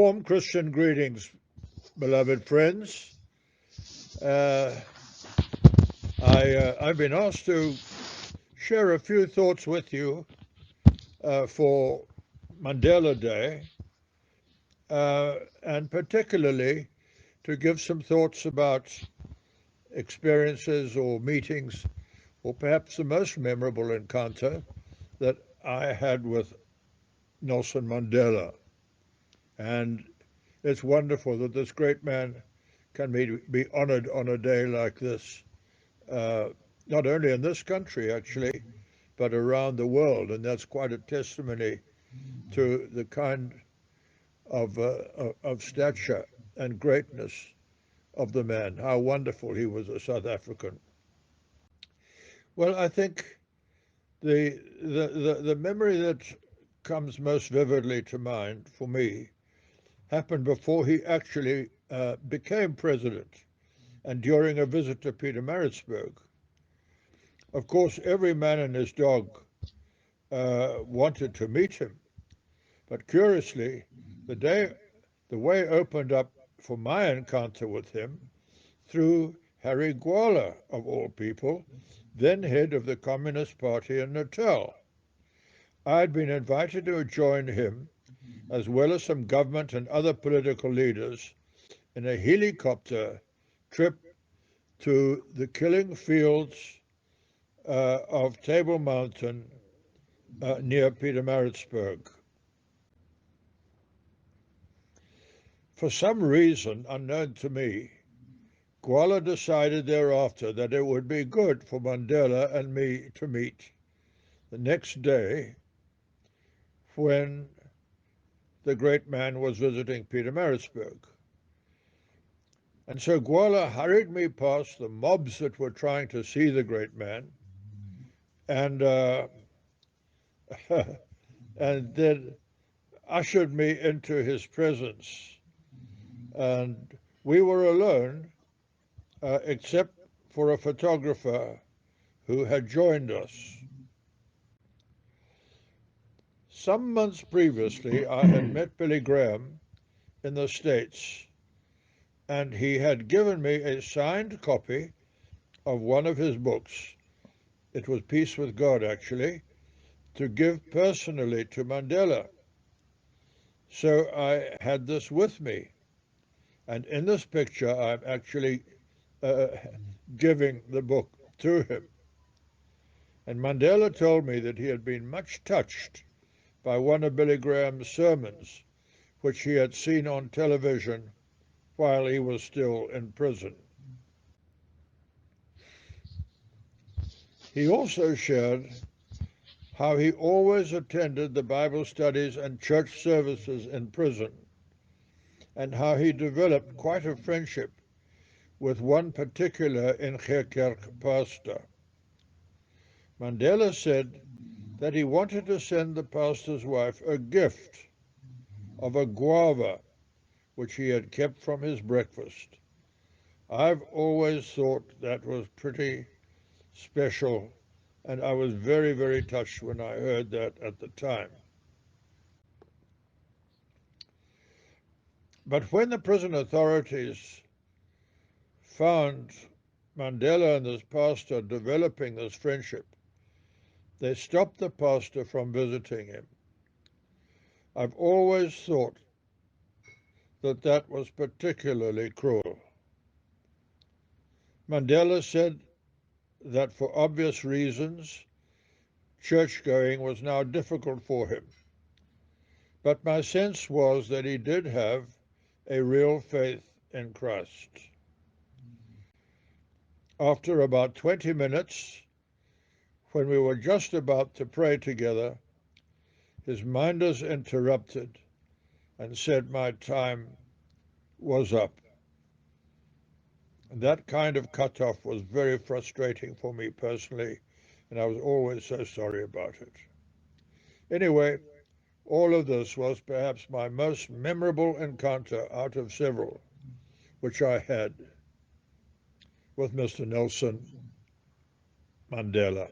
Warm Christian greetings, beloved friends. Uh, I've been asked to share a few thoughts with you for Mandela Day, and particularly to give some thoughts about experiences or meetings, or perhaps the most memorable encounter that I had with Nelson Mandela. And it's wonderful that this great man can be honored on a day like this, uh, not only in this country, actually, but around the world. And that's quite a testimony to the kind of stature and greatness of the man, how wonderful he was a South African. Well, I think the memory that comes most vividly to mind for me happened before he actually became president and during a visit to Pietermaritzburg. Of course, every man and his dog wanted to meet him, but curiously, the day the way opened up for my encounter with him through Harry Gwala, of all people, then head of the Communist Party in Natal. I had been invited to join him, as well as some government and other political leaders, in a helicopter trip to the killing fields of Table Mountain near Pietermaritzburg. For some reason unknown to me, Gwala decided thereafter that it would be good for Mandela and me to meet the next day when the great man was visiting Pietermaritzburg. And so Gwala hurried me past the mobs that were trying to see the great man, and and then ushered me into his presence. And we were alone, except for a photographer who had joined us. Some months previously, I had met Billy Graham in the States, and he had given me a signed copy of one of his books. It was Peace with God, actually, to give personally to Mandela. So I had this with me. And in this picture, I'm actually uh, giving the book to him. And Mandela told me that he had been much touched by one of Billy Graham's sermons, which he had seen on television while he was still in prison. He also shared how he always attended the Bible studies and church services in prison, and how he developed quite a friendship with one particular Ingekerk pastor. Mandela said that he wanted to send the pastor's wife a gift of a guava, which he had kept from his breakfast. I've always thought that was pretty special, and I was very, very touched when I heard that at the time. But when the prison authorities found Mandela and this pastor developing this friendship, they stopped the pastor from visiting him. I've always thought that that was particularly cruel. Mandela said that for obvious reasons, church-going was now difficult for him. But my sense was that he did have a real faith in Christ. After about 20 minutes, when we were just about to pray together, his minders interrupted and said my time was up. And that kind of cutoff was very frustrating for me personally, and I was always so sorry about it. Anyway, all of this was perhaps my most memorable encounter out of several which I had with Mr. Nelson Mandela.